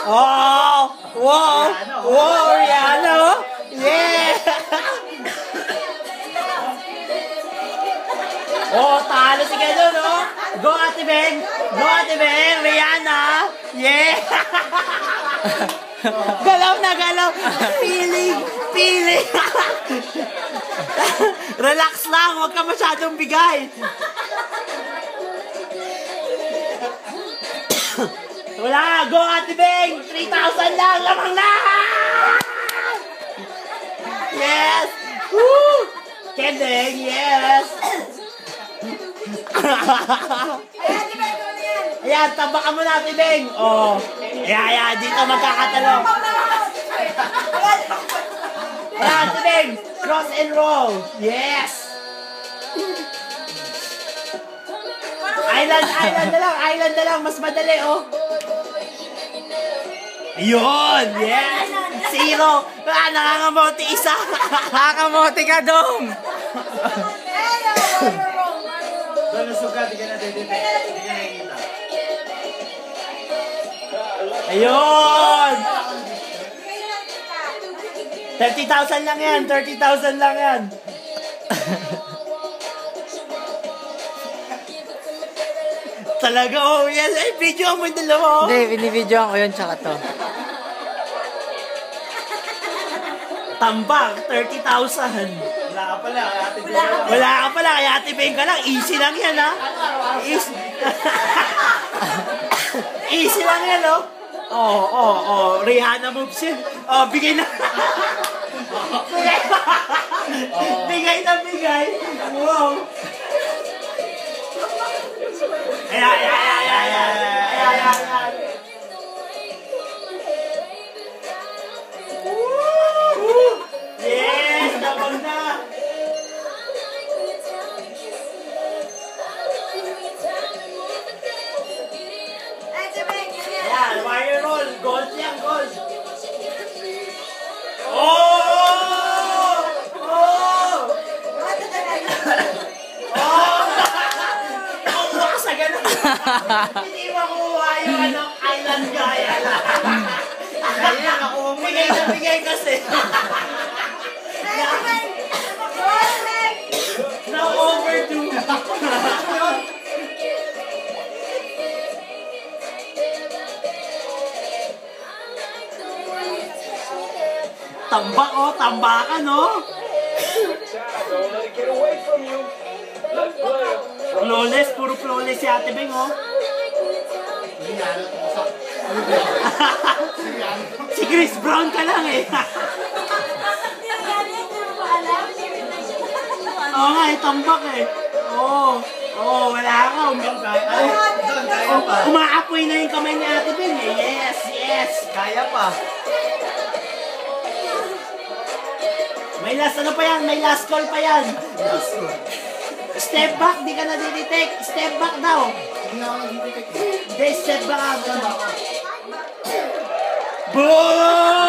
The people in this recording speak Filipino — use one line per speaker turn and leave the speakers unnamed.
Oh! Wow! Wow! Rihanna, oh! Yeah! Oh, talo si Ganun, oh! Go, Ate Beng! Go, Ate Beng! Rihanna! Yeah! Galaw na galaw! Feeling! Feeling! Relax lang! Huwag ka masyadong bigay! Wala! Go, Ate Beng! 3,000 lang! Lamang na! Yes! Woo! Kendeng! Yes! Ayan, tabakan mo na, Ate Beng! Oh! Ayan, dito magkakatalong! Ayan, Ate Beng! Cross and roll! Yes! Island na lang! Mas madali, oh! Yun! Yes! 0! Ah, nangangamote isa!
Nakakamote ka, Dong!
Doon nasugat, di ka na dito. Di ka nakikita.
Ayun! 30,000 lang yan! 30,000 lang yan! Talaga, oh, yes. Ay, video mo yung dalawa, oh.
Hindi, binibidyoan ko yun, tsaka to.
Tambak, 30,000.
Wala ka pala, Ate Beng.
Wala ka pala, kaya Ate Beng ka lang. Easy lang yan, ha? Easy. Easy lang yan, oh. Oh. Rihanna moves yun. Oh, bigay na. Bigay na bigay. Wow. Ayan. Yes, tabang na. Ayan, wire roll. Gold yan, gold. Oh! Baka sa ganun. Hindi makuha yung island gaya.
Ayan, nakuha mo
Bigay na bigay kasi. No overdue. Tambak, oh. Tambakan, oh. Flawless. Puro flawless si Ate Beng, oh. Si Chris Brown ka lang, eh. Oo nga, eh. Tambak, eh. Oo, wala ka. Umaapoy na yung kamay ni Ate Beng, eh. Yes.
Kaya pa.
May last, ano pa yan? May last call pa yan. Step back, di ka na didetect. Step back daw. Hindi, step back. Boom!